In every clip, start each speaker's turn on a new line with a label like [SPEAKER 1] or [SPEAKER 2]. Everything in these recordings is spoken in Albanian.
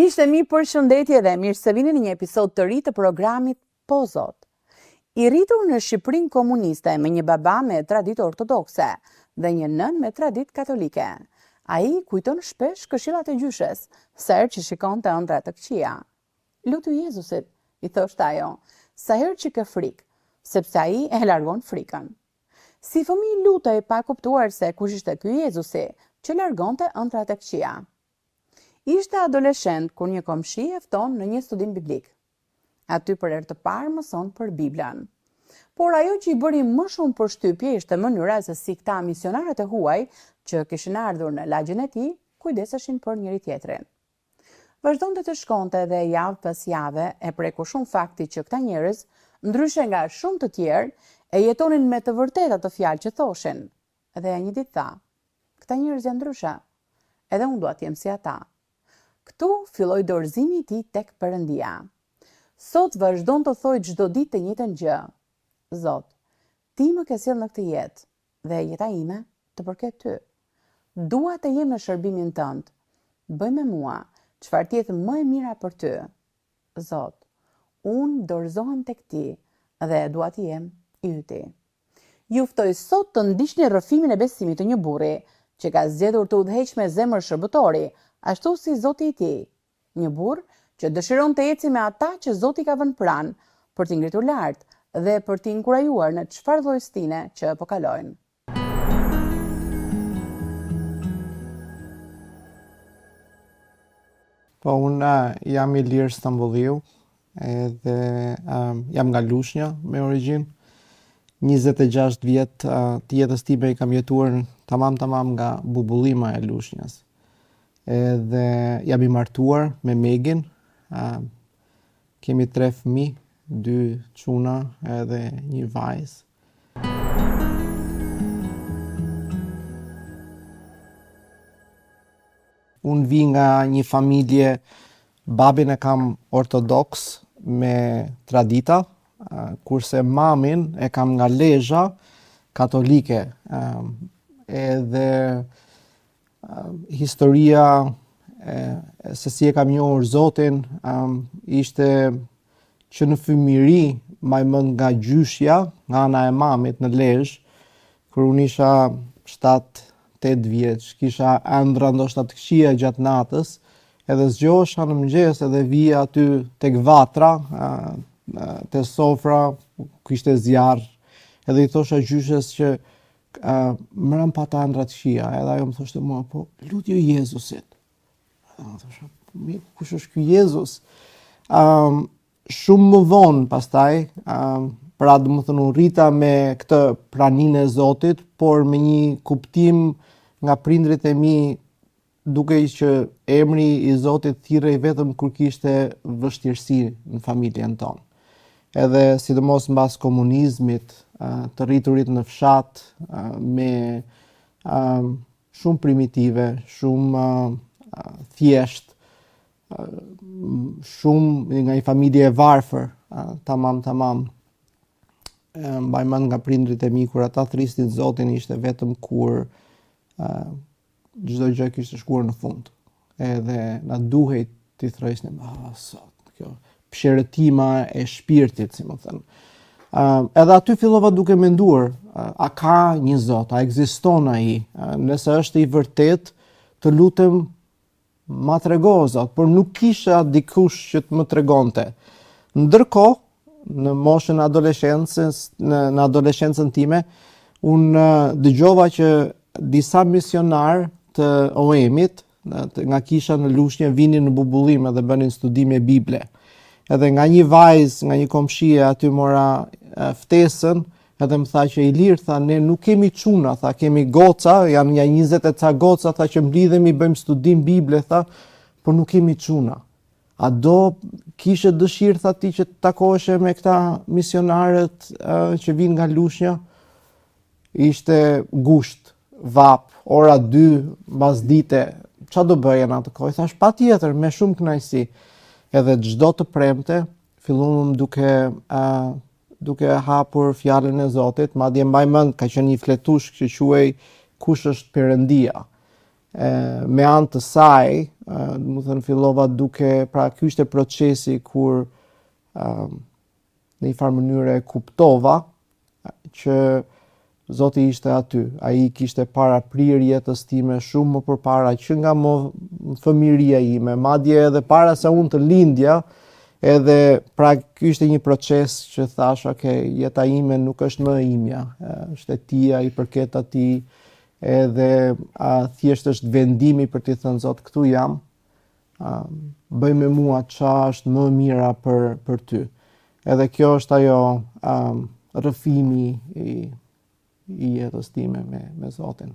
[SPEAKER 1] Miqtë e mi, përshëndetje dhe mirë se vini në një episod të ri të programit Po Zot. I rritur në Shqipërinë komuniste me një baba me traditë ortodokse dhe një nën me traditë katolike, ai kujton shpesh këshillat e gjyshes, sa herë që shikonte ëndra të këqija. Lutu Jezusit, i thoshte ajo, sa herë që ke frikë, sepse ai e largon frikën. Si fëmijë lutej pa kuptuar se kush ishte ky Jezusi që largonte ëndrat e këqija. Ishte adoleshent kur një komshi e fton në një studim biblik. Aty për herë të parë mëson për Biblën. Por ajo që i bëri më shumë përshtypje ishte mënyra se si këta misionarët e huaj që kishin ardhur në lagjën e tij kujdeseshin për njëri tjetrin. Vazhdonte të shkonte dhe javë pas jave e preku shumë fakti që këta njerëz, ndryshe nga shumë të tjerë, e jetonin me të vërtetë ato fjalë që thoshin. Dhe një ditë tha, këta njerëz janë ndryshe, edhe unë dua të jem si ata. Këtu filloi dorëzimi i tij tek Perëndia. Sot vazhdon të thojë çdo ditë të njëjtën gjë. Zot, ti më ke sjellë në këtë jetë dhe jeta ime të përket ty. Dua të jem në shërbimin tënd. Bëj me mua çfarë tjetë më e mira për ty. Zot, unë dorëzohem tek ti dhe dua të jem i yti. Ju ftoj sot të ndiqni rrëfimin e besimit të një burri që ka zgjedhur të udhëheq me zemër shërbëtori, ashtu si Zoti i tij, një burr që dëshiron të ecë me ata që Zoti ka vënë pranë, për t'i ngritur lart dhe për t'i inkurajuar në çfarë lloj stine që po kalojnë.
[SPEAKER 2] Po, unë jam Ilir Stambulliu, edhe jam nga Lushnja me origjinë. 26 vjet të jetës time i kam jetuar tamam nga bubullima e Lushnjës. Edhe jam i martuar me Megin, kemi 3 fëmijë, 2 çuna edhe një vajzë. Unë vi nga një familje, babin e kam ortodoks me tradita, kurse mamin e kam nga Lezhë katolike. Edhe historia se si e kam njohur Zotin ishte që në fëmijëri më mend nga gjyshja, nga ana e mamit në Lezhë, kur unë isha 7-8 vjeç, kisha ëndra ndoshta të këqija gjatë natës, edhe zgjohesha në mëngjes edhe vija aty tek vatra, te sofra, ku ishte zjarr, edhe i thosha gjyshes që mëram pa ta ëndra të këqija, edhe ajo më thoshte mua, po lutju Jezusit. Edhe më thosha, kush është ky Jezus? Shumë më vonë pastaj, pra do të thënë rrita me këtë praninë e Zotit, por me një kuptim nga prindrit e mi, duke që emri i Zotit thirrej vetëm kur kishte vështirësi në familjen tonë. Edhe sidomos mbas komunizmit, të rriturit në fshat, me shumë primitive, shumë thjesht, shumë nga një familje e varfër, tamam. Mbaj mend nga prindrit e mi kur ata thrisnin Zotin ishte vetëm kur çdo gjë kishte shkuar në fund. Edhe na duhej t'i thresnim, sot, kjo pësherëtima e shpirtit, si më thënë. Edhe aty fillova duke menduar, a ka një Zot, a ekziston ai? Nëse është i vërtet, të lutem ma trego Zot, por nuk kisha dikush që të më tregonte. Ndërkohë, në moshën në adoleshencën time, unë dëgjova që disa misionar të OEM-it, nga kisha në Lushnjë, vinin në bubullim dhe bënin studime Bible. Edhe nga një vajzë, nga një komshie, aty mora ftesën, edhe më tha që Ilir, tha, ne nuk kemi çuna, tha, kemi goca, janë një 20 e ca goca, tha, që mblidhemi, bëjmë studim Bible, tha, por nuk kemi çuna. A do kishe dëshirë, tha ti, që të takoheshe me këta misionarët që vinë nga Lushnja? Ishte gusht, vap, ora 2, mbas dite, qa do bëjen atë kohë? Thash, pa tjetër, me shumë kënaqësi. Edhe çdo të premte, filluam duke hapur fjalën e Zotit, madje mbaj mend ka qenë një fletush që quhej Kush është Perëndia. me anë të saj, do të thënë fillova duke, pra ky ishte procesi kur në një farë mënyrë e kuptova që Zoti ishte aty. Ai kishte paraprirje jetës time shumë më përpara që nga fëmijëria ime, madje edhe para se unë të lindja, edhe pra ky ishte një proces që thash, okay, jeta ime nuk është më imja, është e tia, i përket atij, edhe thjesht është vendimi për t'i thënë Zot, këtu jam, bëj me mua çfarë është më mira për ty. Edhe kjo është ajo rrëfimi i jetës time me Zotin.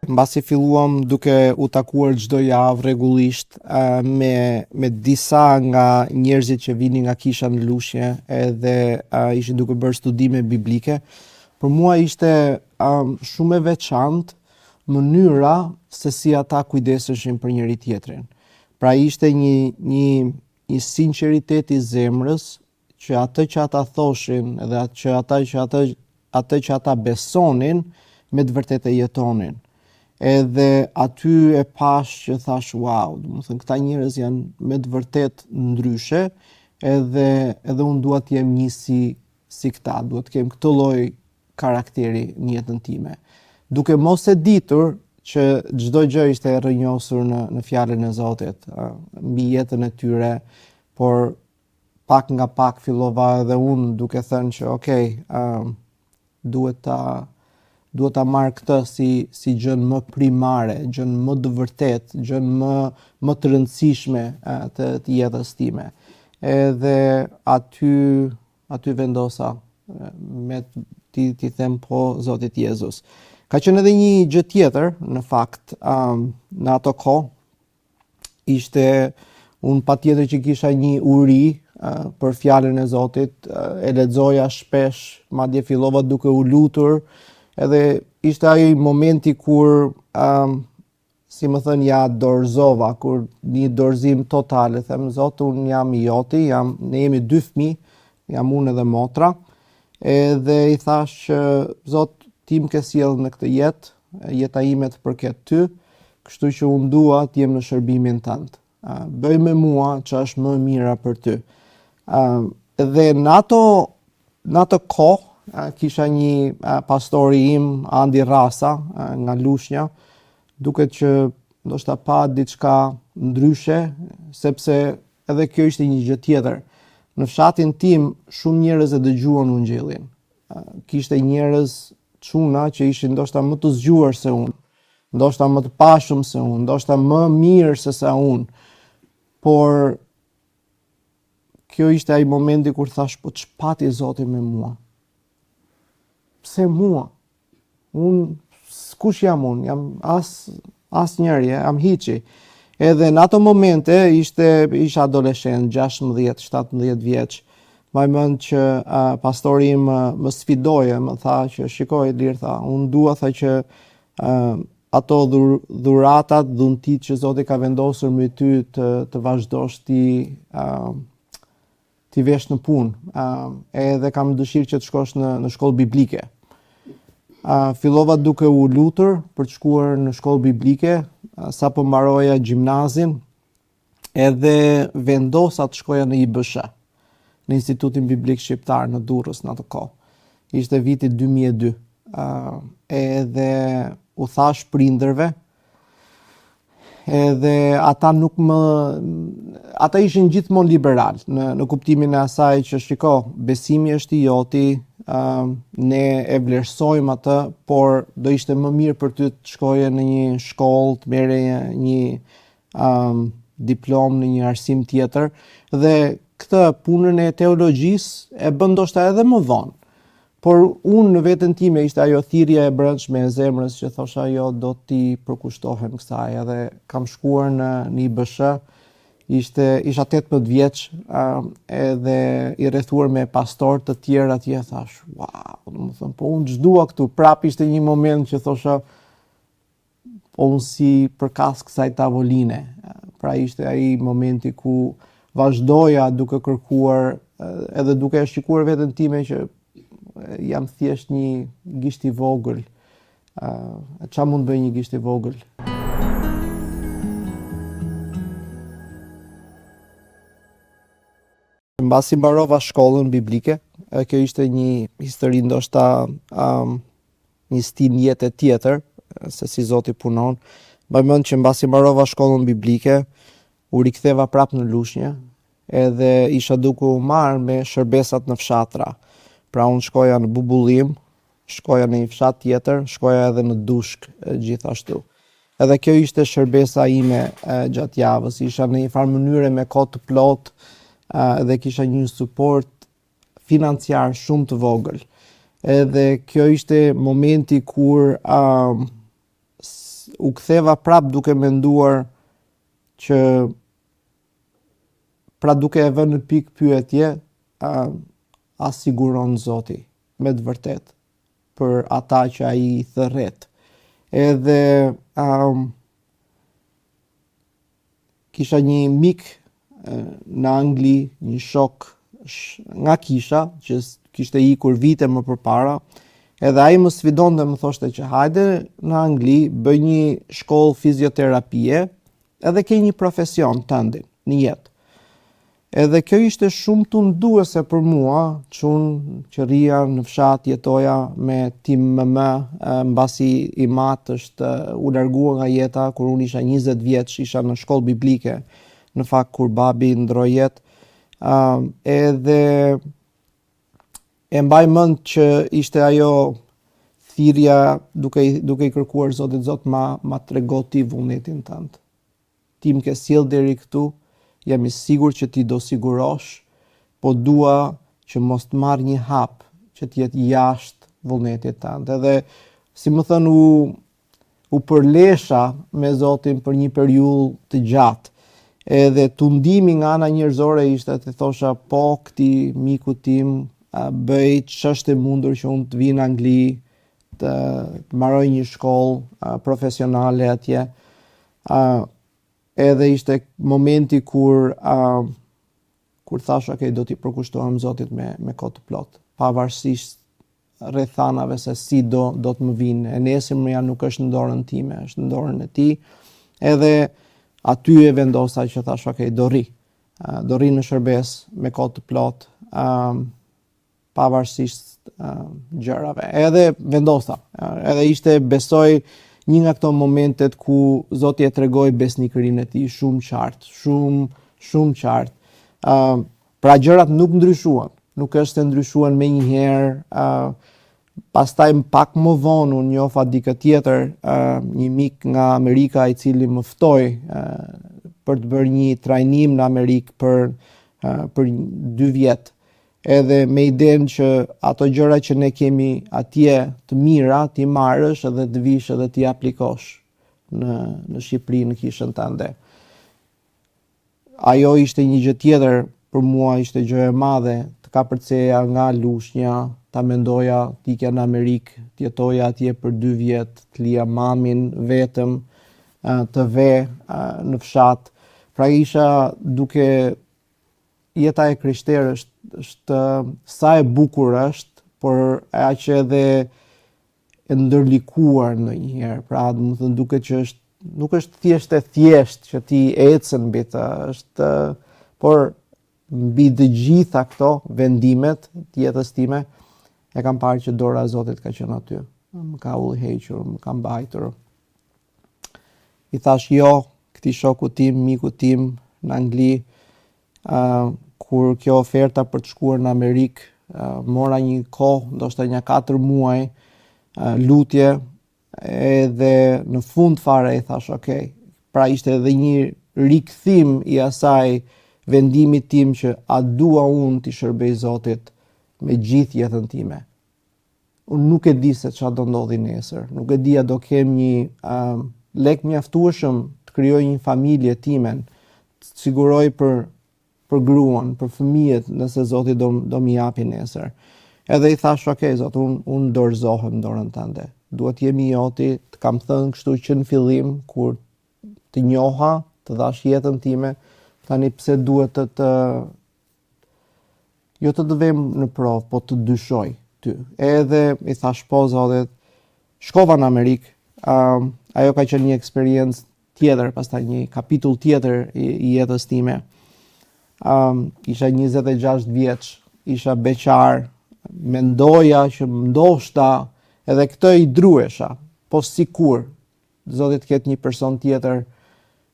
[SPEAKER 2] Mbasi filluam duke u takuar çdo javë rregullisht me disa nga njerëzit që vinin nga kisha në Lushje, edhe ishin duke bërë studime biblike. Për mua ishte shumë e veçantë mënyra se si ata kujdeseshin për njëri tjetrin. Pra ishte një sinqeritet i zemrës që atë që ata thoshin edhe atë që ata besonin me të vërtetë e jetonin. Edhe aty e pash që thash, wow, do të thënë këta njerëz janë me të vërtetë ndryshe, edhe unë dua të jem një si këta, dua të kem këtë lloj karakteri në jetën time. Duke mos e ditur që çdo gjë ishte e rrënjosur në fjalën e Zotit mbi jetën e tyre, por pak nga pak fillova edhe unë duke thënë që okay, duhet ta marr këtë si gjën më primare, gjën më të vërtetë, gjën më të rëndësishme të jetës time. Edhe aty vendosa me ti them po Zotit Jezus. Ka qenë edhe një gjë tjetër, në fakt, në ato kohë, ishte unë patjetër që kisha një uri për fjalën e Zotit, e lexoja shpesh, madje fillova duke u lutur, edhe ishte ai momenti kur, si më thënë, ja dorëzova, kur një dorëzim total, e them, Zot, unë jam i joti, ne jemi 2 fëmijë, jam unë edhe motra, edhe i thash, Zot, ti më ke sjellë në këtë jetë, jeta ime të përket ty, kështu që unë dua të jem në shërbimin tënd. Bëj me mua që është më mira për ty. Dhe në ato kohë kisha një pastori im, Andi Rasa, nga Lushnja, duket që ndoshta pa diçka ndryshe, sepse edhe kjo ishte një gjë tjetër. Në fshatin tim shumë njerëz e dëgjuan ungjillin. Kishte njerëz çuna që ishin ndoshta më të zgjuar se unë, ndoshta më të pashëm se unë, ndoshta më mirë se sa unë. Por kjo ishte ai momenti kur thash, po ç'pati Zoti me mua? Pse mua? Kush jam unë? Jam asnjëri, jam hiçi. Edhe në ato momente isha adoleshent, 16-17 vjeç. Maj mend që pastori im më sfidoje, më tha që shikoj Ilir, tha, unë dua tha që ato dhuratat, dhuntit që Zoti ka vendosur me ty të vazhdosh ti vesh në punë. Edhe kam dëshirë që të shkosh në shkollë biblike. Fillova duke u lutur për të shkuar në shkollë biblike, sapo mbaroja gjimnazin, edhe vendosa të shkoja në IBSH, në Institutin Biblik Shqiptar në Durrës në atë kohë. Ishte viti 2002. Edhe u thash prindërve, edhe ata ata ishin gjithmonë liberal, në kuptimin e asaj që shiko, besimi është i joti, ne e vlerësojmë atë, por do ishte më mirë për ty të shkoje në një shkollë, të merre një diplomë në një arsim tjetër, dhe këtë punën e teologjisë e bën ndoshta edhe më vonë. Por unë në veten time ishte ajo thirrja e brendshme e zemrës që thosha jo, do t'i përkushtohem kësaj, edhe kam shkuar në IBSH, isha 18 vjeç, edhe i rrethuar me pastor të tjerë atje, thash, wow, domethënë po unë ç'dua këtu, prap ishte një moment që thosha po unë si përkas kësaj tavoline. Pra ishte ai momenti ku vazhdoja duke kërkuar edhe duke shikuar veten time që jam thjesht një gisht i vogël. Qa mund bëj një gisht i vogël? Mbasi mbarova shkollën biblike, kjo ishte një histori ndoshta një stil jete tjetër, se si Zoti punon. Mbaj mend që mbasi mbarova shkollën biblike, u riktheva prap në Lushnjë, edhe isha duke u marrë me shërbesat në fshatra. Pra unë shkoja në Bubullim, shkoja në një fshat tjetër, shkoja edhe në Dushk gjithashtu. Edhe kjo ishte shërbesa ime gjatë javës, isha në një farë mënyre me kohë të plotë, dhe kisha një suport financiar shumë të vogël. Edhe kjo ishte momenti kur u ktheva prap duke menduar që pra duke e vënë në pikë pyetje, a siguron Zoti me të vërtet për ata që ai i thërret. Edhe kisha një mik në Angli, një shok nga kisha, që kishte ikur vite më përpara, edhe ai më sfidonte, më thoshte që hajde në Angli, bëj një shkollë fizioterapie, edhe ke një profesion tëndin në jetë. Edhe kjo ishte shumë tunduese për mua, që unë që rria në fshat jetoja me tim më, mbasi i matë është u largua nga jeta, kur unë isha 20 vjeç, isha në shkollë biblike, në fakt kur babi ndroi jetë, edhe e mbaj mend që ishte ajo thirrja duke i kërkuar Zotit, Zot ma trego ti vullnetin tënd. Ti më ke sjell deri këtu, jam i sigurt që ti do sigurosh, po dua që mos të marr një hap që të jetë jashtë vullnetit tënd. Edhe si më thënë u përlesha me Zotin për një periudhë të gjatë. Edhe tundimi nga ana njerëzore ishte të thosha po këtij miku tim bëj ç'është e mundur që unë të vi në Angli, të mbaroj një shkollë profesionale atje. Edhe ishte momenti kur thash, okay, do t'i përkushtohem Zotit me kohë të plotë, pavarësisht rrethanave se si do të më vinë. E nesërmja nuk është në dorën time, është në dorën e tij. Edhe aty e vendosa që thash, okay, do rri në shërbes me kohë të plotë, pavarësisht gjërave. Edhe vendosa, edhe ishte, besoj, një nga këto momentet ku Zoti e tregoi besnikërinë e tij shumë qartë, shumë qartë. Pra gjërat nuk ndryshuan, nuk është se ndryshuan menjëherë. Pastaj pak më vonë unë njofa dikë tjetër, një mik nga Amerika i cili më ftoi për të bërë një trajnim në Amerikë për 2 vjet. Edhe me idenë që ato gjëra që ne kemi atje të mira, ti marrësh edhe të vish edhe ti aplikosh në Shqipëri, në kishën tënde. Ajo ishte një gjë tjetër për mua, ishte gjë e madhe, të kapërceja nga Lushnja, ta mendoja t'ikja në Amerikë, t'jetoja atje për 2 vjet, t'lija mamin vetëm, të ve në fshat. Pra isha duke jeta e krishterë është sa e bukur është, por aq edhe e ndërlikuar ndonjëherë. Pra, do të thënë duket që nuk është thjesht që ti ecën mbi të, është por mbi të gjitha këto vendimet të jetës time e kam parë që dora e Zotit ka qenë aty. Më ka udhëhequr, më ka mbajtur. I thash jo këtij shoku tim, miku tim në Angli, kur kjo oferta për të shkuar në Amerikë, mora një kohë, ndoshta një 4 muaj, lutje, edhe në fund fare i thash, okay, pra ishte edhe një rikthim i asaj vendimit tim që a dua unë t'i shërbej Zotit me gjithë jetën time. Unë nuk e di se çfarë do ndodhi nesër, nuk e di a do kem një lek mjaftueshëm të krijoj një familje timen, të siguroj për gruan, për fëmijët, nëse Zoti do më japi nesër. Edhe i thash, okay, Zot, unë dorëzohem në dorën tënde. Duhet jemi joti, të kam thënë kështu që në fillim, kur të njoha, të dhash jetën time, tani pse duhet jo të vem në provë, po të dyshoj. ty. Edhe i thash po zotit, shkova në Amerikë, ajo ka qenë një eksperiencë tjetër, pastaj një kapitull tjetër i jetës time. Isha 26 vjeç, isha beqar, mendoja që ndoshta edhe këtë i druesha, po sikur Zoti të ketë një person tjetër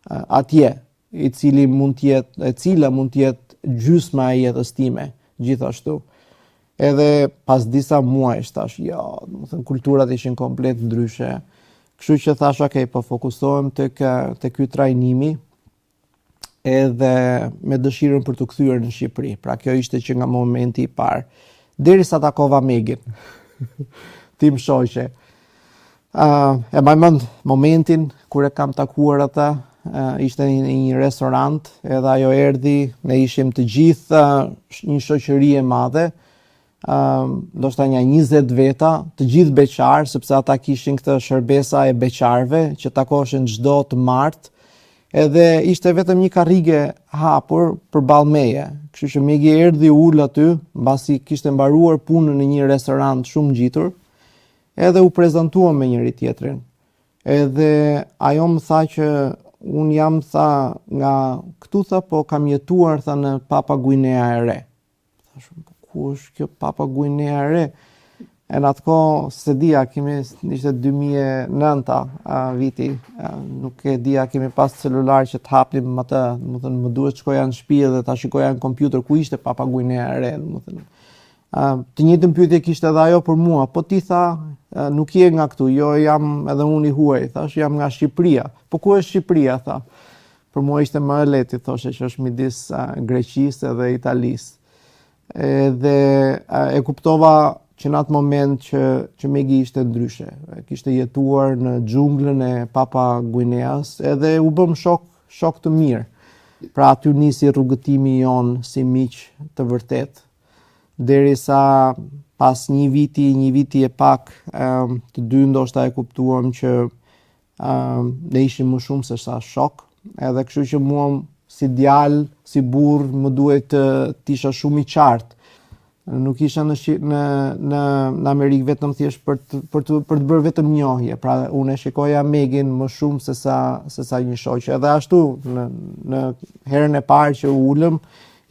[SPEAKER 2] atje, e cila mund të jetë gjysma e jetës time, gjithashtu. Edhe pas disa muajsh thash, kulturat ishin komplet ndryshe. Kështu që thash, okay, po fokusohem tek ky trajnimi, edhe me dëshirën për të kthyer në Shqipëri. Pra kjo ishte që nga momenti i parë, derisa takova Megin, tim shoqe. E mbaj momentin kur e kam takuar ata, ishte në një restorant, edhe ajo erdhi, ne ishim të gjithë një shoqëri e madhe, ndoshta një 20 veta, të gjithë beqar, sepse ata kishin këtë shërbesa e beqarve që takoheshin çdo të martë, edhe ishte vetëm një karrige hapur përballë meje. Kështu që Megi erdhi ul aty, mbasi kishte mbaruar punën në një restorant shumë ngjitur, edhe u prezantuam me njëri tjetrin. Edhe ajo më tha që unë jam, tha, nga këtu, tha, po kam jetuar, tha, në Papua Guinea e Re. Thash, ku është kjo Papua Guinea e Re? E në atë kohë se dija, ishte 2009 viti, nuk e dija, kemi pas celular që të hapnim atë, më duhet shkoja në shtëpi dhe ta shikoja në kompjuter ku ishte Papua Guinea e Re, të njëjtën pyetje kishte edhe ajo për mua, po ti, tha, nuk je nga këtu, jo, jam edhe unë i huaj, thash, jam nga Shqipëria. Po ku është Shqipëria, tha? Për mua ishte më e lehtë, thoshe që është midis Greqisë dhe Italisë. Edhe e kuptova që në atë moment që Megi ishte ndryshe. Kishte jetuar në xhunglën e Papua Guineas, edhe u bëm shok të mirë. Pra aty nisi rrugëtimi jon si miq të vërtet. Derisa pas një viti e pak, të dy ndoshta e kuptuam që ne ishim më shumë se sa shok, edhe kështu që mua si djalë, si burr, më duhet të isha shumë i qartë. Nuk isha në Amerikë vetëm thjesht për të bërë vetëm njohje. Pra unë e shikoja Megin më shumë se sa një shoqe. Edhe ashtu në herën e parë që u ulëm,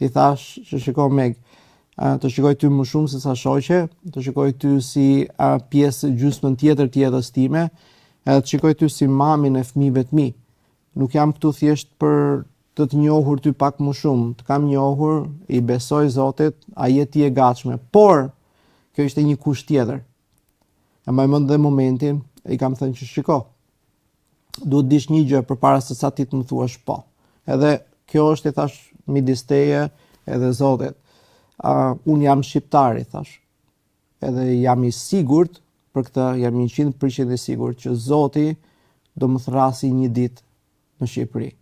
[SPEAKER 2] i thash që shiko Meg, të shikoj ty më shumë se sa shoqe, të shikoj ty si pjesë gjysmën tjetër të jetës time, edhe të shikoj ty si mamin e fëmijëve të mi. Nuk jam këtu thjesht për të njohur ty pak më shumë, të kam njohur, i besoj Zotit, a je ti e gatshme. Por, kjo ishte një kusht tjetër. E mbaj mend dhe momentin, i kam thënë që shiko, duhet dish një gjë përpara se sa ti të më thuash po. Edhe kjo është, i thash, midis teje edhe Zotit. Unë jam shqiptar, i thash. Edhe jam i sigurt, për këtë jam 100% i sigurt që Zoti do më thrasi një ditë në Shqipëri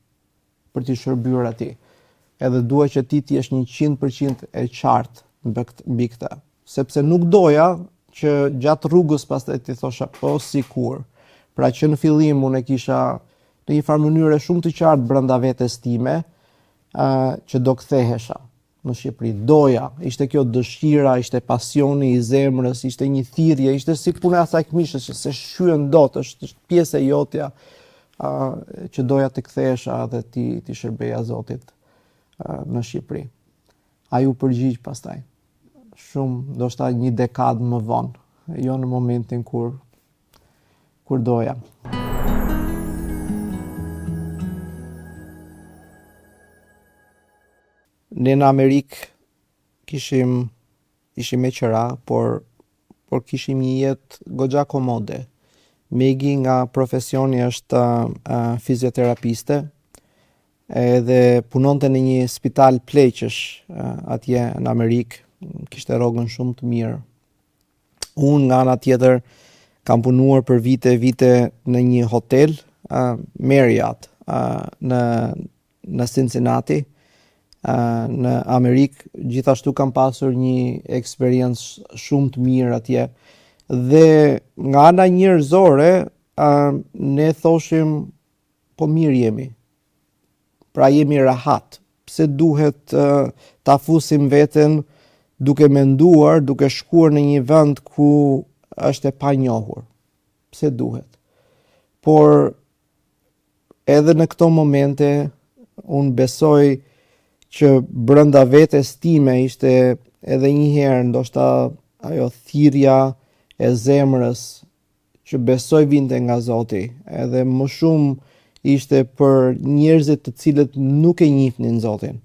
[SPEAKER 2] për t'i shërbyer atij. Edhe dua që ti t'jesh 100% e qartë mbi këtë, sepse nuk doja që gjatë rrugës pastaj ti thosha po sikur. Pra që në fillim unë e kisha në një farë mënyrë shumë të qartë brenda vetes time, që do kthehesha në Shqipëri. Doja, ishte kjo dëshira, ishte pasioni i zemrës, ishte një thirrje, ishte si puna e asaj këmishës që se shyen dot, është pjesë e jotja, që doja të kthehesha dhe ti shërbeja Zotit në Shqipëri. Ai u përgjigj pastaj. Shumë, ndoshta një dekadë më vonë, jo në momentin kur doja. Ne në Amerikë ishim me qëra, por kishim një jetë goxha komode. Megi nga profesioni është fizioterapiste, edhe punonte në një spital pleqësh atje në Amerikë, kishte rrogën shumë të mirë. Unë nga ana tjetër kam punuar për vite në një hotel, Marriott, në Cincinnati, në Amerikë. Gjithashtu kam pasur një eksperiencë shumë të mirë atje. Dhe nga ana njerëzore, ne thoshim, po mirë jemi. Pra jemi rahat. Pse duhet ta fusim veten duke menduar, duke shkuar në një vend ku është e panjohur. Pse duhet? Por edhe në këto momente unë besoj që brenda vetes time ishte edhe një herë ndoshta ajo thirrja e zemrës që besoj vinte nga Zoti, edhe më shumë ishte për njerëzit të cilët nuk e njihnin Zotin.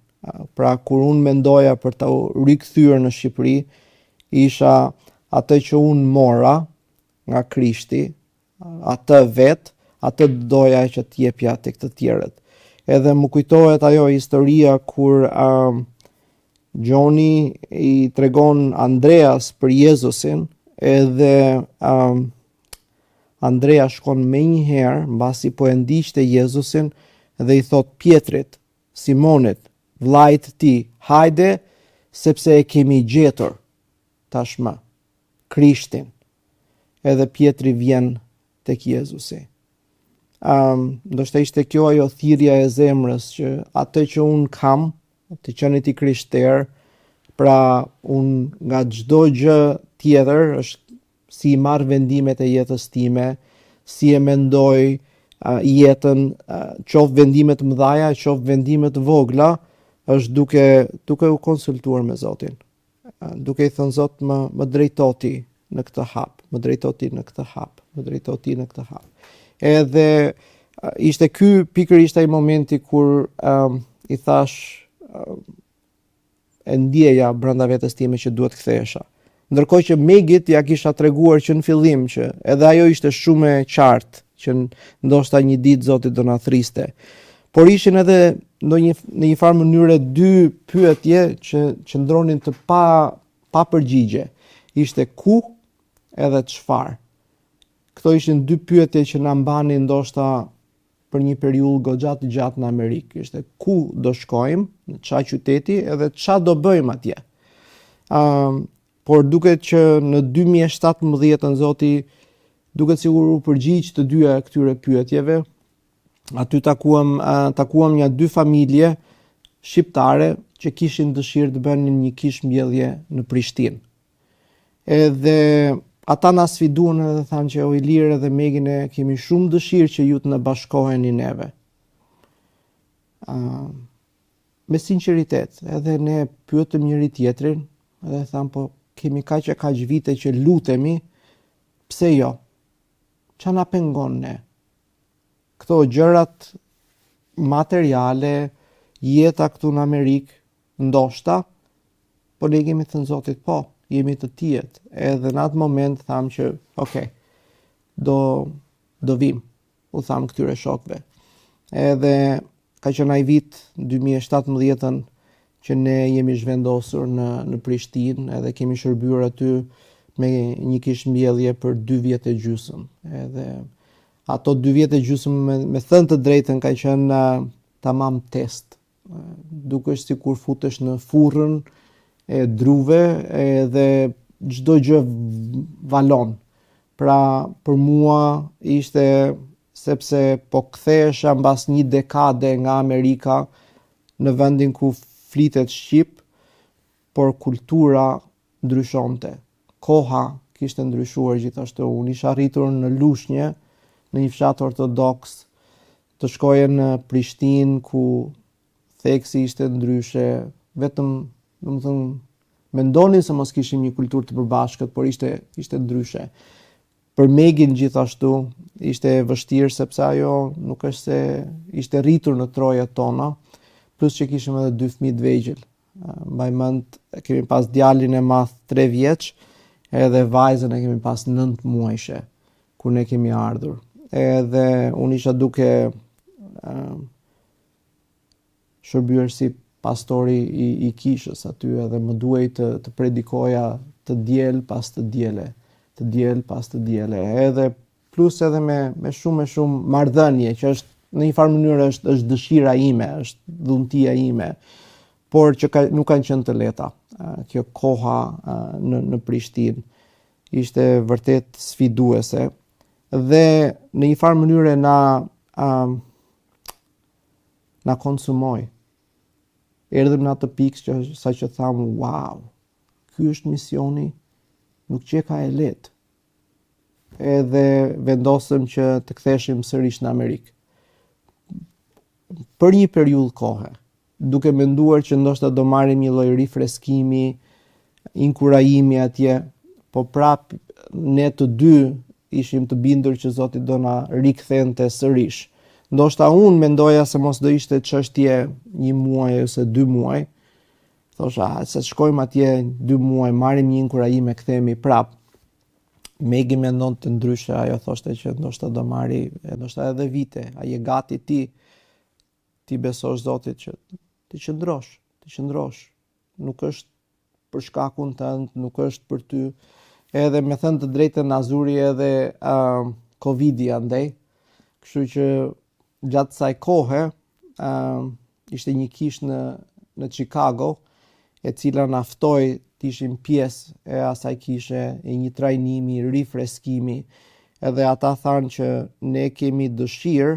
[SPEAKER 2] Pra kur unë mendoja për të rikthyer në Shqipëri, isha atë që unë mora nga Krishti, atë vetë, atë doja që t'jepja tek të tjerët. Edhe më kujtohet ajo historia kur Gjoni i tregon Andreas për Jezusin, edhe Andrea shkon me një herë, mbasi po e ndiqte Jezusin, dhe i thot Pietrit, Simonit, vllait ti, hajde, sepse e kemi gjetur tashmë Krishtin. Edhe Pietri vjen tek Jezusi. Ndoshta ishte kjo ajo thirrja e zemrës, që atë që unë kam, të qenit i krishter, pra unë nga çdo gjë tjetër, është si i marr vendimet e jetës time, si e mendoj jetën, qoftë vendime të mëdha, qoftë vendime të vogla, është duke u konsultuar me Zotin. Duke i thënë Zot, më drejto ti në këtë hap, më drejto ti në këtë hap, më drejto ti në këtë hap. Edhe ishte ky pikërisht ai momenti kur i thash e ndjeja brenda vetes time që duhet kthehesha. Ndërkohë që Megit ja kisha treguar që në fillim që edhe ajo ishte shumë e qartë që ndoshta një ditë Zoti do na thriste. Por ishin edhe në një farë mënyre dy pyetje që qëndronin të pa përgjigje. Ishte ku edhe çfarë. Këto ishin dy pyetje që na mbanin ndoshta për një periudhë goxha të gjatë në Amerikë. Ishte ku do shkojmë, në çfarë qyteti, edhe çfarë do bëjmë atje. Por duket që në 2017 Zoti duket sikur u përgjigj të dyja këtyre pyetjeve. Aty takuam një dy familje shqiptare që kishin dëshirë të bënin një kishmbjellje në Prishtinë. Edhe ata na sfiduan edhe thanë që o Ilir edhe Megin e kemi shumë dëshirë që ju të na bashkoheni neve. Me sinqeritet, edhe ne pyetëm njëri tjetrin, edhe thamë po kemi kaq vite që lutemi, pse jo? Ç'a na pengon ne? Këto gjërat materiale, jeta këtu në Amerikë, ndoshta, po ne kemi thënë Zotit po, jemi të tjetë. Edhe në atë moment thamë që, okay, do vim, u thamë këtyre shokve. Edhe ka qenë ai vit 2017 që ne jemi zhvendosur në Prishtinë, edhe kemi shërbyer aty me një kishmbjellje për 2 vjet e gjysmë. Edhe ato 2 vjet e gjysmë me thënë të drejtën ka qenë tamam test. Dukesh sikur futesh në furrën e druve edhe çdo gjë valon. Pra për mua ishte sepse po kthehesha mbas një dekade nga Amerika në vendin ku flitet shqip, por kultura ndryshonte. Koha kishte ndryshuar gjithashtu. Unë isha rritur në Lushnjë, në një fshat ortodoks, të shkoje në Prishtinë ku theksi ishte ndryshe, vetëm, domethënë, mendonin se mos kishim një kulturë të përbashkët, por ishte ndryshe. Për Megin gjithashtu ishte vështirë sepse ajo nuk është se ishte rritur në trojat tona, plus që kishim edhe 2 fëmijë të vegjël. Mbaj mend, kemi pas djalin e madh 3 vjeç, edhe vajzën e kemi pas 9 muajshe kur ne kemi ardhur. Edhe unë isha duke shërbyer si pastori i kishës aty, edhe më duhej të predikoja të diel pas të diele, të diel pas të diele, edhe plus edhe me shumë marrëdhënie, që është në një farë mënyrë është dëshira ime, është dhuntia ime, por që nuk kanë qenë të lehta. Kjo koha në Prishtinë ishte vërtet sfiduese dhe në një farë mënyrë na konsumoi. Erdhëm në atë pikë sa që thamë, wow, ky është misioni, nuk qeka e lehtë. Edhe vendosëm që të ktheheshim sërish në Amerikë. Për një periudhë kohe, duke menduar që ndoshta do marrim një lloj rifreskimi, inkurajimi atje, po prap ne të dy ishim të bindur që Zoti do na rikthente sërish. Ndoshta unë mendoja se mos do ishte çështje 1 muaj ose 2 muaj. Thosha, se shkojmë atje 2 muaj, marrim një inkurajim e kthehemi prap. Megi mendon të ndryshe, ajo thoshte që ndoshta do marri, ndoshta edhe vite. A je gati ti besosh Zotit që ti qëndrosh. Nuk është për shkakun tënd, nuk është për ty. Edhe me thënë të drejtën azuri edhe Covidi andej. Kështu që gjatë kësaj kohe ishte një kishë në Chicago, e cila na ftoi të ishim pjesë e asaj kishe, e një trajnimi, rifreskimi, edhe ata thanë që ne kemi dëshirë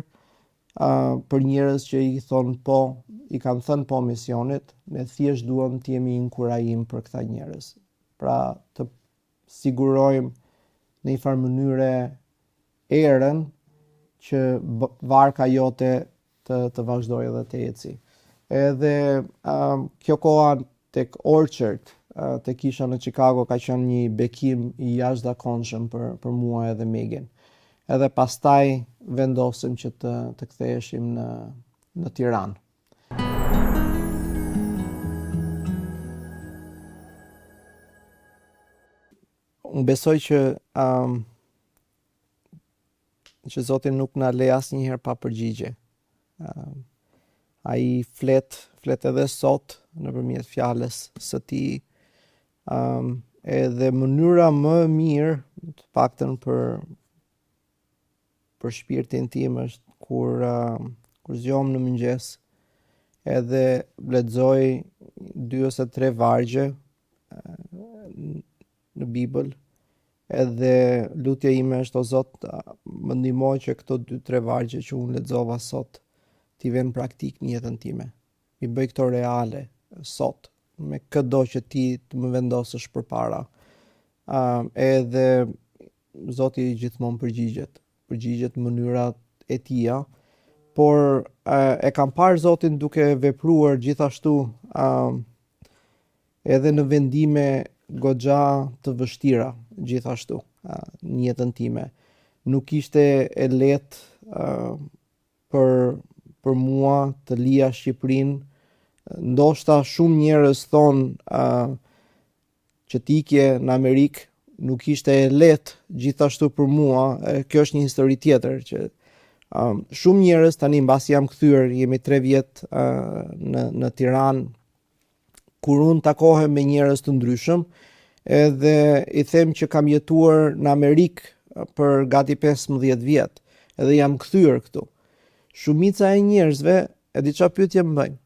[SPEAKER 2] për njerëz që i kanë thënë po misionit, ne thjesht duam të jemi inkurajim për këta njerëz. Pra të sigurojmë në një farë mënyre erën që varka jote të vazhdojë dhe të eci. Edhe kjo koha tek Orchard, tek kisha në Chicago, ka qenë një bekim i jashtëzakonshëm për mua edhe Megan. Edhe pastaj vendosëm që të ktheheshim në Tiranë. Unë besoj që Zoti nuk na le asnjëherë pa përgjigje. Ai flet edhe sot nëpërmjet fjalës së tij. Edhe mënyra më e mirë, të paktën për shpirtin tim, është kur zgjohem në mëngjes, edhe lexoj 2 ose 3 vargje në Bibël, edhe lutja ime është o Zot, më ndihmo që këto 2-3 vargje që unë lexova sot t'i vënë praktik në jetën time. I bëj këto reale sot, me çdo që ti të më vendosësh përpara. Edhe Zoti gjithmonë përgjigjet në mënyra e tija, por e kam parë Zotin duke vepruar gjithashtu edhe në vendime goxha të vështira gjithashtu në jetën time. Nuk ishte e lehtë për mua të lija Shqipërinë. Ndoshta shumë njerëz thonë që t'ikje në Amerikë nuk ishte e lehtë gjithashtu për mua. Kjo është një histori tjetër që shumë njerëz tani mbasi jam kthyer, jemi 3 vjet në Tiranë, kur unë takohem me njerëz të ndryshëm, edhe i them që kam jetuar në Amerikë për gati 15 vjet, edhe jam kthyer këtu. Shumica e njerëzve e di çfarë pyetje më bëjnë.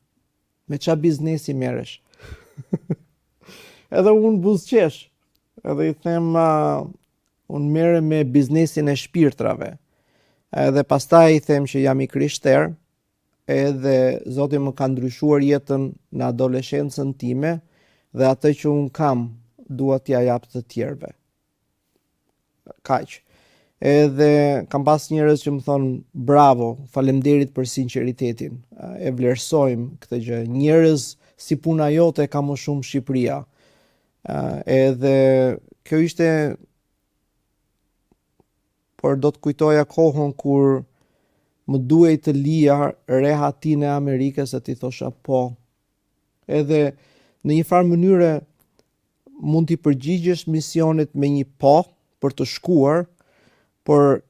[SPEAKER 2] Me çfarë biznesi merresh? Edhe unë buzëqesh. Edhe i them unë merrem me biznesin e shpirtrave. Edhe pastaj i them që jam i krishterë, edhe Zoti më ka ndryshuar jetën në adoleshencën time, dhe atë që unë kam dua t'ja jap të tjerëve. Kaq. Edhe kam pas njerëz që më thonë bravo, faleminderit për sinqeritetin. E vlerësojmë këtë gjë. Njerëz si puna jote ka më shumë Shqipëria. Edhe kjo ishte, por do të kujtoja kohën kur më duhej të lija rehatin e Amerikës, e ti thosha po. Edhe në një farë mënyre mund t'i përgjigjesh misionit me një po për të shkuar, por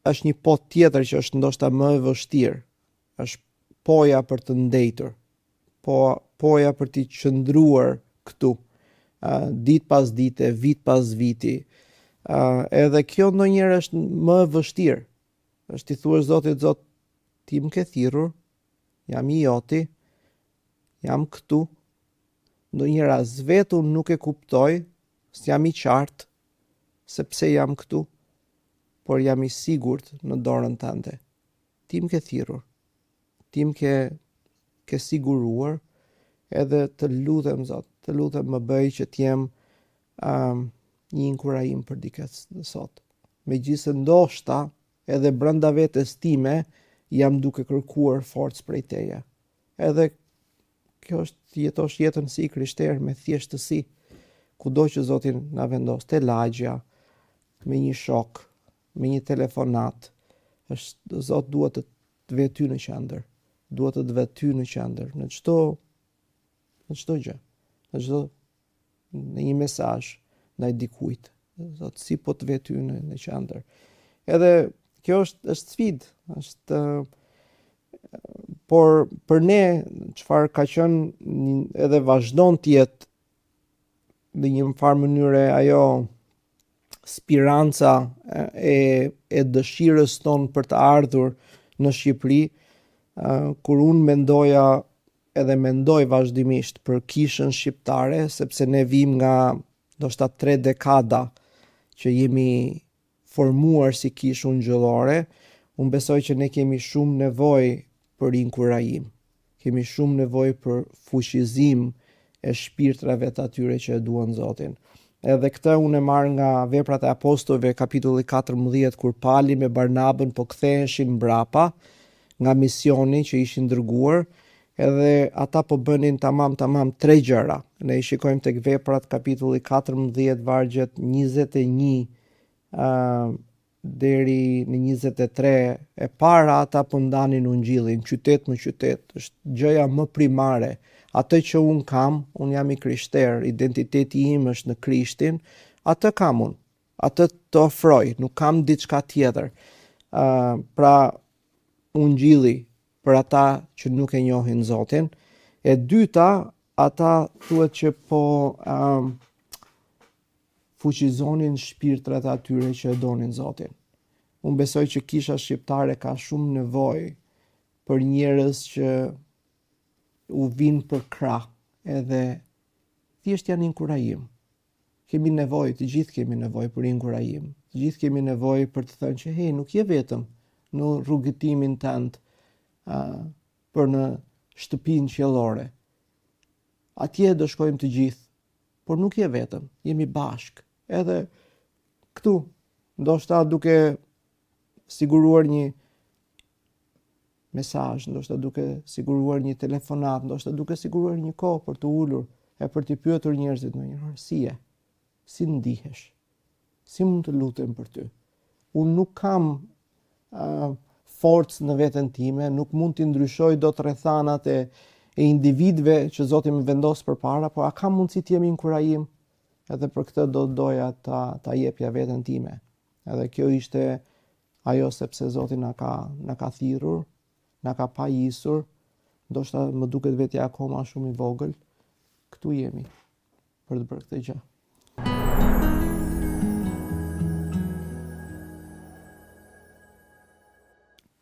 [SPEAKER 2] është një po tjetër që është ndoshta më e vështirë. Është poja për të ndëjtur. Poja për t'i qëndruar këtu. Ditë pas dite, vit pas viti. Edhe kjo ndonjëherë është më e vështirë. Është t'i thuash Zotit, Zot, ti më ke thirrur, jam i joti, jam këtu. Ndonjëherë as vetë unë nuk e kuptoj, s'jam i qartë se pse jam këtu, por jam i sigurt në dorën tënde. Ti më ke thirrur, ti më ke siguruar, edhe të lutem Zot, të lutem më bëj që t'jem një inkurajim për dikës sot. Megjithëse ndoshta edhe brenda vetes time jam duke kërkuar forcë prej teje. Edhe kjo është jetosh jetën si krishter me thjeshtësi, kudo që Zoti na vendos, te lagja, me një shok, me një telefonat, Zot duhet të vë ty në qendër. Duhet të vë ty në qendër në çdo gjë. Në një mesazh ndaj dikujt. Zot si po të vë ty në qendër. Edhe kjo është sfidë, por për ne çfarë ka qenë edhe vazhdon të jetë në një farë mënyre ajo spiranca e dëshirës tonë për të ardhur në Shqipëri, kur unë mendoj vazhdimisht për kishën shqiptare, sepse ne vim nga ndoshta 3 dekada që jemi formuar si kishë ungjëllore, unë besoj që ne kemi shumë nevojë për inkurajim. Kemi shumë nevojë për fuqizim e shpirtrave të atyre që e duan Zotin. Edhe këtë unë e marr nga Veprat e Apostujve kapitulli 14, kur Pali me Barnabën po ktheheshin mbrapa nga misioni që ishin dërguar, edhe ata po bënin tamam 3 gjëra. Ne i shikojmë tek Veprat kapitulli 14 vargjet 21 deri në 23. E para, ata po ndanin ungjillin qytet më qytet. Është gjëja më primare. Atë që unë kam, unë jam i krishter, identiteti im është në Krishtin, atë kam unë, atë të ofroj, nuk kam diçka tjetër. Pra ungjilli për ata që nuk e njohin Zotin. E dyta, ata thuhet që po fuqizonin shpirtrat atyre që e donin Zotin. Unë besoj që kisha shqiptare ka shumë nevojë për njerëz që u vinë për krah, edhe thjesht janë inkurajim. Kemi nevojë, të gjithë kemi nevojë për inkurajim. Të gjithë kemi nevojë për të thënë që hey, nuk je vetëm në rrugëtimin tënd për në shtëpinë qiellore. Atje do shkojmë të gjithë, por nuk je vetëm, jemi bashk. Edhe këtu, ndoshta duke siguruar një mesazh, ndoshta duke siguruar një telefonat, ndoshta duke siguruar një kohë për të ulur e për t'i pyetur njerëzit ndonjëherë si je, si ndihesh, si mund të lutem për ty. Unë nuk kam forcë në veten time, nuk mund t'i ndryshoj dot rrethanat e individëve që Zoti më vendos përpara, por a kam mundësi të jem inkurajim? Edhe për këtë do doja ta jepja veten time. Edhe kjo ishte ajo sepse Zoti na ka thirrur, na ka pajisur, ndoshta më duket vetja akoma shumë i vogël, këtu jemi për të bërë këtë gjë.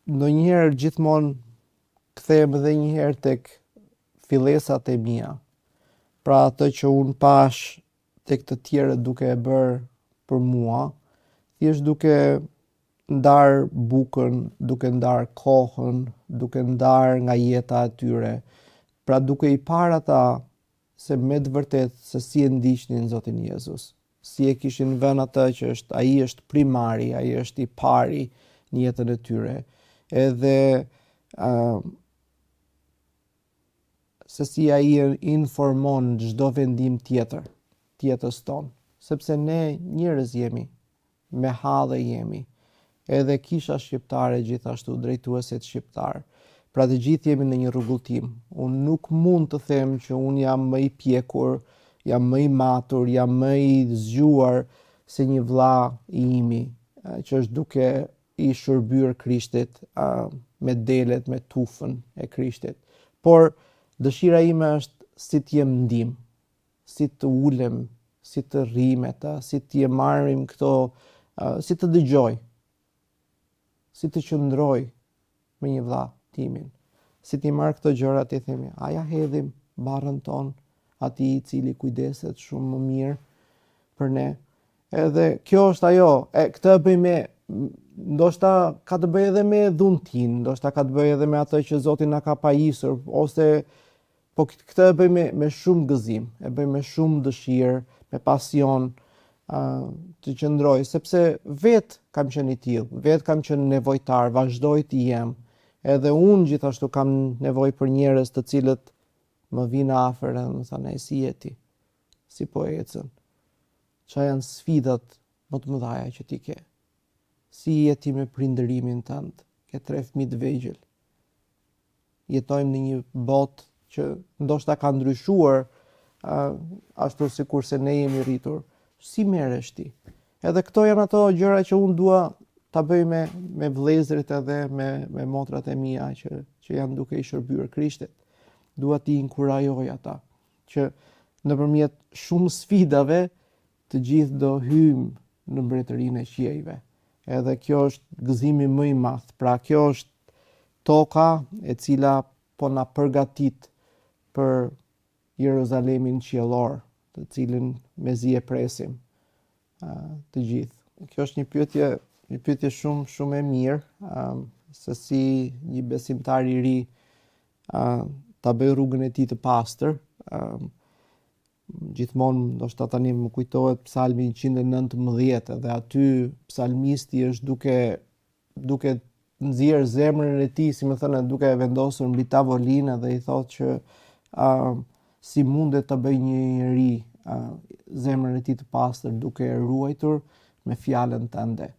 [SPEAKER 2] Ndonjëherë gjithmonë kthehem edhe një herë tek fillesat e mia. Pra atë që unë pash tek të tjerët duke e bërë për mua, thjesht duke ndar bukën, duke ndar kohën, duke ndar nga jeta e tyre. Pra duke i parë ata se me të vërtet se si e ndiqnin Zotin Jezus. Si e kishin vënë atë që ai është primari, ai është i pari në jetën e tyre. Edhe se si ai informon çdo vendim tjetër tjetës tonë. Sepse ne njerëz jemi, me hadhe jemi. Edhe kisha shqiptare gjithashtu, drejtuesit shqiptar. Pra të gjithë jemi në një rrugëltim. Unë nuk mund të them që unë jam më i pjekur, jam më i matur, jam më i zgjuar se një vlla i imi, që është duke i shërbyer Krishtit me delet, me tufën e Krishtit. Por dëshira ime është si të jem ndim, si të ulem, si të rrim ata, si të marrim këto, si të dëgjoj, si të qëndroj me një vlla timin, si të marr këto gjëra të themi, a ja hedhim barrën ton atij i cili kujdeset shumë më mirë për ne. Edhe kjo është ajo, këtë bëj me, ndoshta ka të bëjë edhe me dhuntin, ndoshta ka të bëjë edhe me atë që Zoti na ka pajisur, ose po këtë e bëj me shumë gëzim, e bëj me shumë dëshirë, me pasion, të qëndroj, sepse vetë kam qenë i tillë, vetë kam qenë nevojtar, vazhdoj të jem, edhe unë gjithashtu kam nevojë për njerëz të cilët më vinë afër dhe më thanë si jeti, si po ecën, çfarë janë sfidat më të mëdha që ti ke, si jeti me prindërimin tënd, ke 3 fëmijë të vegjël, jetojmë në një botë që ndoshta ka ndryshuar ashtu sikurse ne jemi rritur. Si merresh ti? Edhe këto janë ato gjëra që unë dua ta bëj me vëllezërit edhe me motrat e mia që janë duke i shërbyer Krishtit. Dua t'i inkurajoj ata që nëpërmjet shumë sfidave të gjithë do hyjmë në mbretërinë e qiejve. Edhe kjo është gëzimi më i madh. Pra kjo është toka e cila po na përgatit për Jeruzalemin qiellor, të cilin mezi e presim të gjithë. Kjo është një pyetje shumë e mirë, se si një besimtar i ri ta bëj rrugën e tij të pastër. Gjithmonë ndoshta tani më kujtohet Psalmi 119 dhe aty psalmisti është duke nxjerr zemrën e tij, si më thënë, duke e vendosur mbi tavolinë dhe i thotë që si mundet të bëj një njeri zemrën e tij të pastër duke e ruajtur me fjalën tënde.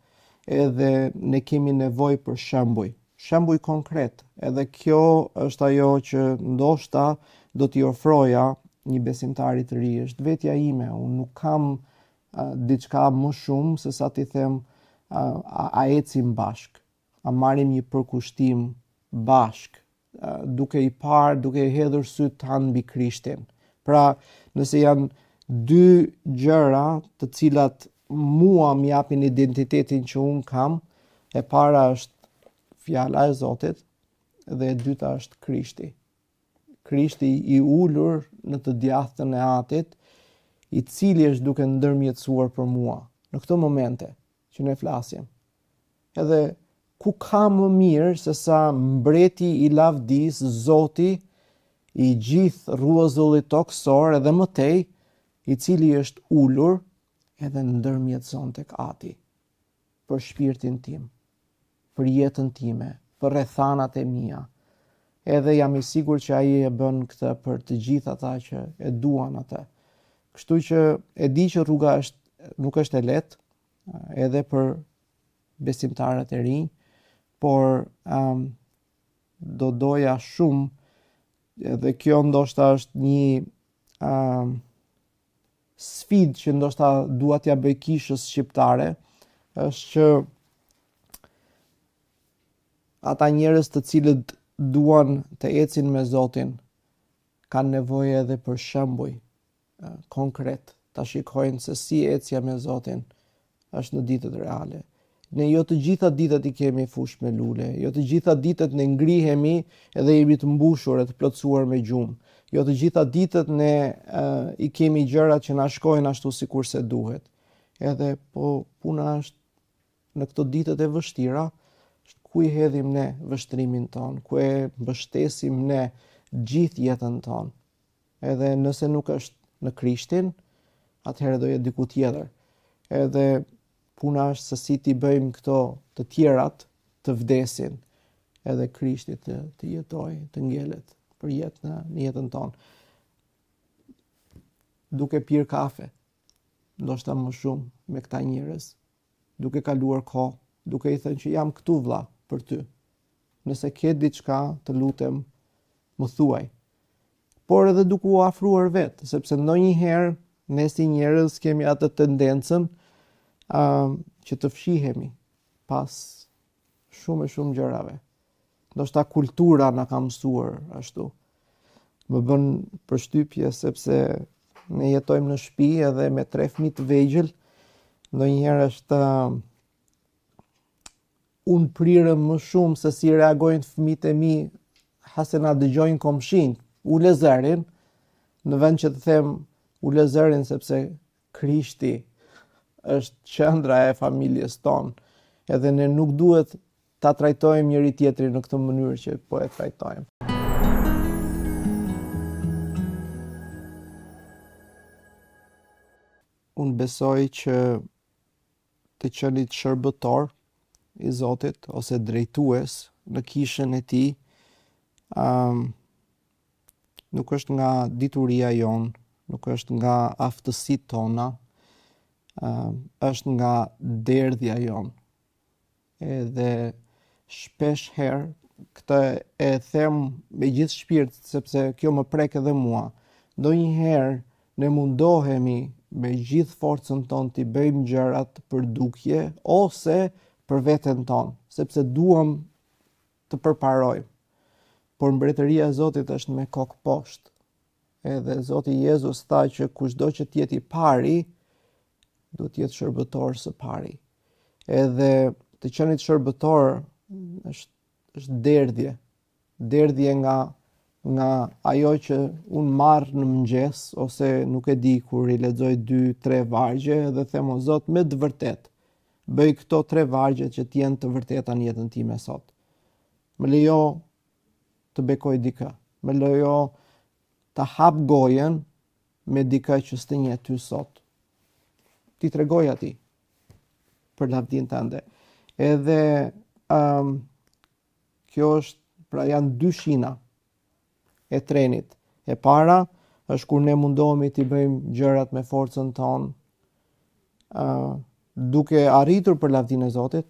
[SPEAKER 2] Edhe ne kemi nevojë për shembuj konkret. Edhe kjo është ajo që ndoshta do t'i ofroja një besimtari të ri. Është vetja ime. Unë nuk kam diçka më shumë se sa t'i them a ecim bashk, a marrim një përkushtim bashk, duke i parë, duke i hedhur syt tanë mbi Krishtin. Pra, nëse janë 2 gjëra të cilat mua më japin identitetin që unë kam, e para është fjala e Zotit dhe e dyta është Krishti. Krishti i ulur në të djathtën e Atit, i cili është duke ndërmjetësuar për mua në këto momente që ne flasim. Edhe ku ka më mirë se sa mbreti i lavdis, Zoti i gjithë rruezullit toksor edhe më tej, i cili është ulur edhe ndërmjetëson tek Ati për shpirtin tim, për jetën time, për rrethanat e mia. Edhe jam i sigurt që ai e bën këtë për të gjithë ata që e duan atë. Kështu që e di që rruga nuk është e lehtë, edhe për besimtarët e rinj, por do doja shumë, edhe kjo ndoshta është një sfidë që ndoshta dua t'ja bëj kishës shqiptare, është që ata njerëz të cilët duan të ecin me Zotin kanë nevojë edhe për shembuj konkret, ta shikojnë se si ecja me Zotin është në ditët reale. Ne jo të gjitha ditët i kemi fush me lule, jo të gjitha ditët ne ngrihemi edhe jemi të mbushur e të plotësuar me gjumë. Jo të gjitha ditët ne i kemi gjërat që na shkojnë ashtu sikurse duhet. Edhe po puna është në këto ditët e vështira, ku i hedhim ne vështrimin ton, ku e mbështesim ne gjithë jetën ton. Edhe nëse nuk është në Krishtin, atëherë do jetë diku tjetër. Edhe puna është se si t'i bëjmë këto të tjerat të vdesin, edhe Krishti të jetoj, të ngjelet për në jetën tonë. Duke pirë kafe, ndoshta më shumë me këta njerëz, duke kaluar kohë, duke i thënë që jam këtu vlla për ty. Nëse ke diçka, të lutem, më thuaj. Por edhe duke u afruar vetë, sepse ndonjëherë ne si njerëz kemi atë tendencën që të fshihemi pas shumë gjërave. Ndoshta kultura na ka mësuar ashtu. Më bën përshtypje sepse ne jetojmë në shtëpi edhe me 3 fëmijë të vegjël, ndonjëherë është unë prirëm më shumë se si reagojnë fëmijët e mi hase na dëgjojnë komshin, ule zërin, në vend që të them ule zërin sepse Krishti është qendra e familjes tonë, edhe ne nuk duhet ta trajtojmë njëri tjetrin në këtë mënyrë që po e trajtojmë. unë besoj që të qenit shërbëtor i Zotit ose drejtues në kishën e tij nuk është nga dituria jonë, nuk është nga aftësitë tona, është nga derdhja jonë. Edhe shpesh herë këtë e them me gjithë shpirt sepse kjo më prek edhe mua. Ndonjëherë ne mundohemi me gjithë forcën tonë t'i bëjmë gjërat për dukje ose për veten tonë, sepse duam të përparojmë. Por mbretëria e Zotit është me kokë poshtë. Edhe Zoti Jezus tha që kushdo që t'jeti pari, do t'jetë shërbëtor së pari. Edhe të qenit shërbëtor është derdhje. Derdhje nga ajo që unë marr në mëngjes ose nuk e di kur i lexoj 2-3 vargje dhe them o Zot me të vërtet bëj këto 3 vargje që t'jenë të vërteta në jetën time sot. Më lejo të bekoj dikë. Më lejo të hap gojen me dikë që s'të njeh ty sot. Ti tregoj atij për lavdin tënde. Edhe kjo është, pra janë 2 shina e trenit. E para është kur ne mundohemi t'i bëjmë gjërat me forcën tonë, duke arritur për lavdinë e Zotit,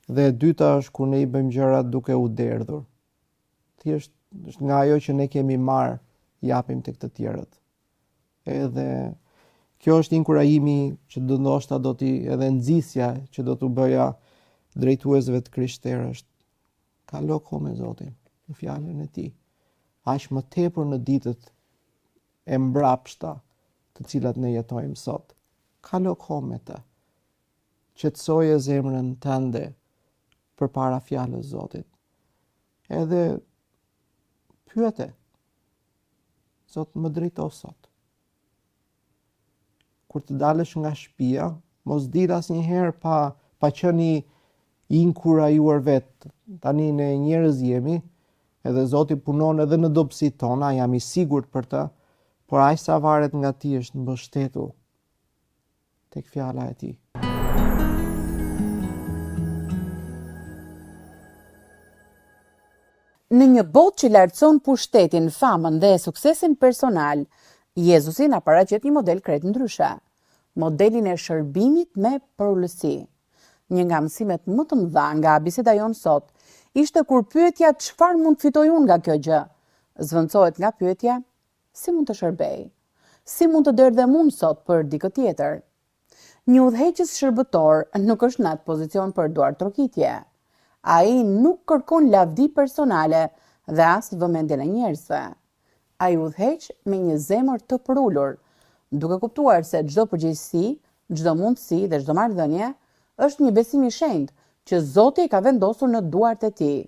[SPEAKER 2] dhe e dyta është kur ne i bëjmë gjërat duke u derdhur. Thjesht është nga ajo që ne kemi marr, japim tek të tjerët. Edhe kjo është inkurajimi që ndoshta do t'i edhe nxisja që do t'u bëja drejtuesve të krishterë është kalo kohë me Zotin në fjalën e tij. Aq më tepër në ditët e mbrapshta të cilat ne jetojmë sot. Kalo kohë me të. Qetësoje zemrën tënde përpara fjalës Zotit. Edhe pyete. Zot më drejto sot. Kur të dalësh nga shtëpia, mos dil asnjëherë pa qenë i inkurajuar vetë. Tani ne njerëz jemi, edhe Zoti punon edhe në dobësitë tona, jam i sigurt për të, por aq sa varet nga ti është mbështetur tek fjala e tij.
[SPEAKER 1] Në një botë që lartëson pushtetin, famën dhe suksesin personal, Jezusi na paraqet një model krejt ndryshe. Modelin e shërbimit me përullësi. Një nga mësimet më të mëdha nga biseda jonë sot ishte kur pyetja çfarë mund të fitoj unë nga kjo gjë, zvendçohet nga pyetja si mund të shërbej, si mund të derdhem unë sot për dikë tjetër. Një udhëheqës shërbëtor nuk është në atë pozicion për duar trokitje. Ai nuk kërkon lavdi personale dhe as vëmendjen e njerëzve. Ai udhëheq me një zemër të përullur, duke kuptuar se çdo përgjegjësi, çdo mundësi dhe çdo marrëdhënie është një besim i shenjtë që Zoti e ka vendosur në duart e tij,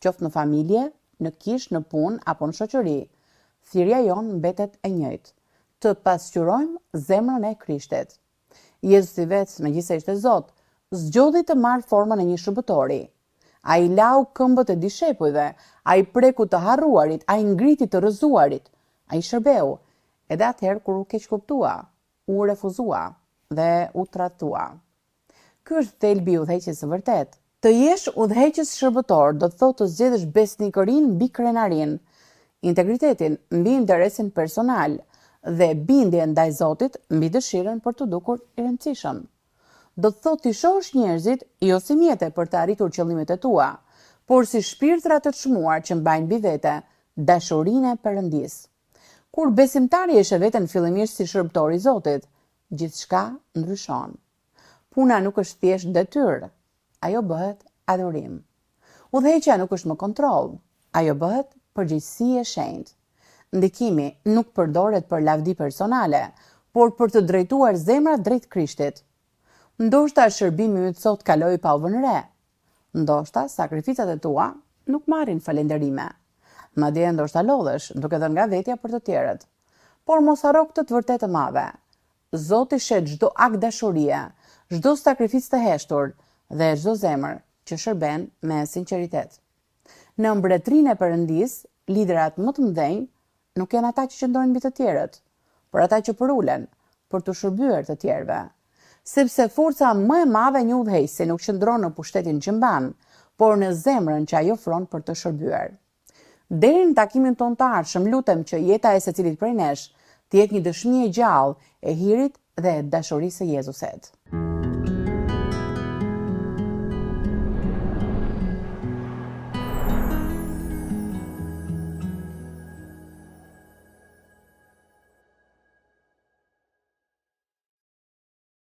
[SPEAKER 1] qoftë në familje, në kishë, në punë apo në shoqëri. Thirrja jonë mbetet e njëjtë, të pasqyrojmë zemrën e Krishtit. Jezusi vetë, megjithëse ishte Zot, zgjodhi të marrë formën e një shërbëtori. Ai lau këmbët e dishepujve, ai preku të harruarit, ai ngriti të rrëzuarit, ai shërbeu, edhe atëherë kur u keq kuptua, u refuzua dhe u tratua. Ky është thelbi i udhëheqjes së vërtet. Të jesh udhëheqës shërbëtor do të thotë të zgjedhësh besnikërinë mbi krenarinë, integritetin mbi interesin personal dhe bindjen ndaj Zotit mbi dëshirën për të dukur i rëndësishëm. Do të thotë të shohësh njerëzit jo si mjete për të arritur qëllimet e tua, por si shpirtra të çmuar që mbajnë mbi vete dashurinë e Perëndisë. Kur besimtari e sheh veten fillimisht si shërbëtor i Zotit, gjithçka ndryshon. Puna nuk është thjesht detyrë, ajo bëhet adhurim. Udhëheqja nuk është më kontroll, ajo bëhet përgjegjësi e shenjtë. Ndikimi nuk përdoret për lavdi personale, por për të drejtuar zemrat drejt Krishtit. Ndoshta shërbimi yt sot kaloi pa u vënë re. Ndoshta sakrificat e tua nuk marrin falënderime. Madje ndoshta lodhesh duke dhënë nga vetja për të tjerët. Por mos harro këtë të vërtetë të madhe. Zoti shet çdo akt dashurie, çdo sakrificë të heshtur dhe çdo zemër që shërben me sinqeritet. Në mbretërinë e Perëndisë, liderat më të mëdhenj nuk janë ata që qëndrojnë mbi të tjerët, por ata që përulen, për të shërbyer të tjerëve. Sepse forca më e madhe e një udhëheqësi nuk qëndron në pushtetin që mban, por në zemrën që ai ofron për të shërbyer. Deri në takimin tonë të ardhshëm, lutem që jeta e secilit prej nesh të jetë një dëshmi e gjallë e hirit dhe e dashurisë së Jezusit.